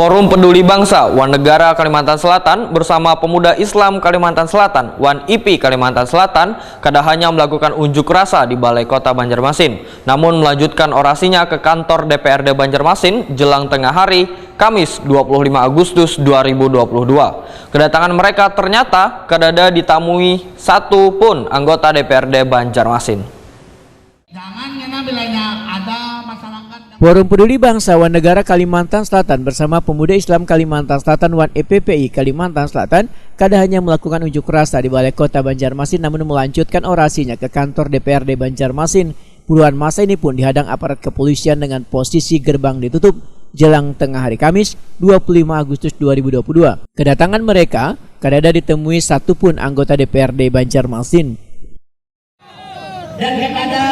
Forum Peduli Bangsa Wan Negara Kalimantan Selatan bersama Pemuda Islam Kalimantan Selatan Wan IP Kalimantan Selatan kadahannya melakukan unjuk rasa di Balai Kota Banjarmasin, namun melanjutkan orasinya ke kantor DPRD Banjarmasin jelang tengah hari Kamis 25 Agustus 2022. Kedatangan mereka ternyata kadada ditamui satu pun anggota DPRD Banjarmasin. Forum Peduli Bangsa Wan Negara Kalimantan Selatan bersama Pemuda Islam Kalimantan Selatan Wan EPPI Kalimantan Selatan kadahannya melakukan unjuk rasa di Balai Kota Banjarmasin namun melanjutkan orasinya ke kantor DPRD Banjarmasin. Puluhan masa ini pun dihadang aparat kepolisian dengan posisi gerbang ditutup jelang tengah hari Kamis 25 Agustus 2022. Kedatangan mereka kadada ditemui satu pun anggota DPRD Banjarmasin. Dan kepada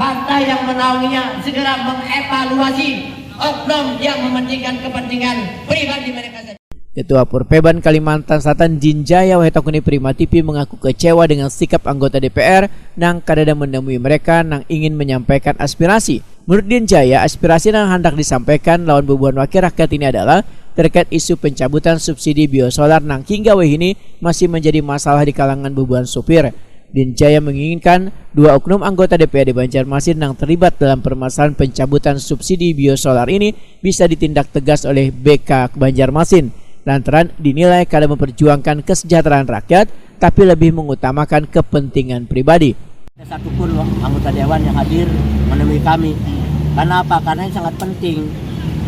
partai yang menaunginya segera mengevaluasi oknum yang mementingkan kepentingan pribadi mereka saja. Ketua Purpeban Kalimantan Selatan Jinjaya Wahetokuni Prima TV mengaku kecewa dengan sikap anggota DPR nang kadada menemui mereka nang ingin menyampaikan aspirasi. Menurut Jinjaya, aspirasi nang hendak disampaikan lawan bebuan wakil rakyat ini adalah terkait isu pencabutan subsidi biosolar nang hingga ini masih menjadi masalah di kalangan bebuan supir. Jinjaya menginginkan dua oknum anggota DPRD Banjarmasin yang terlibat dalam permasalahan pencabutan subsidi biosolar ini bisa ditindak tegas oleh BK Banjarmasin lantaran dinilai kada memperjuangkan kesejahteraan rakyat tapi lebih mengutamakan kepentingan pribadi. Ada satu pun anggota dewan yang hadir menemui kami. Karena apa? Karena ini sangat penting.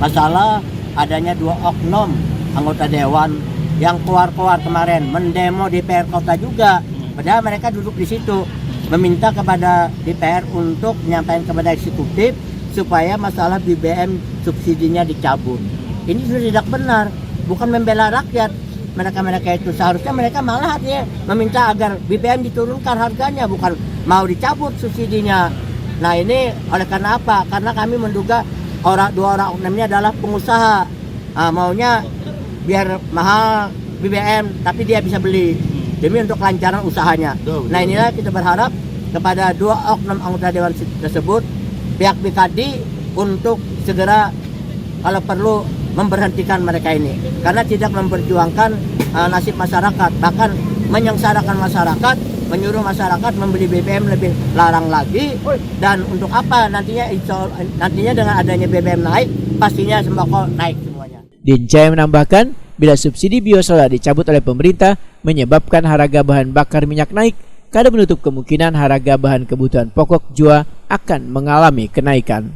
Masalah adanya dua oknum anggota dewan yang keluar kemarin mendemo DPR kota juga. Padahal mereka duduk di situ meminta kepada DPR untuk menyampaikan kepada eksekutif supaya masalah BBM subsidinya dicabut. Ini sudah tidak benar, bukan membela rakyat. Mereka itu seharusnya mereka malah meminta agar BBM diturunkan harganya, bukan mau dicabut subsidinya. Nah ini oleh karena apa? Karena kami menduga dua orang oknumnya adalah pengusaha, maunya biar mahal BBM tapi dia bisa beli demi untuk kelancaran usahanya. Nah inilah kita berharap kepada dua oknum anggota dewan tersebut, pihak BKD untuk segera kalau perlu memberhentikan mereka ini. Karena tidak memperjuangkan nasib masyarakat, bahkan menyengsarakan masyarakat, menyuruh masyarakat membeli BBM lebih larang lagi. Dan untuk apa nantinya dengan adanya BBM naik, pastinya sembako naik semuanya. Jinjaya menambahkan, bila subsidi biosolar dicabut oleh pemerintah menyebabkan harga bahan bakar minyak naik, kada menutup kemungkinan harga bahan kebutuhan pokok jua akan mengalami kenaikan.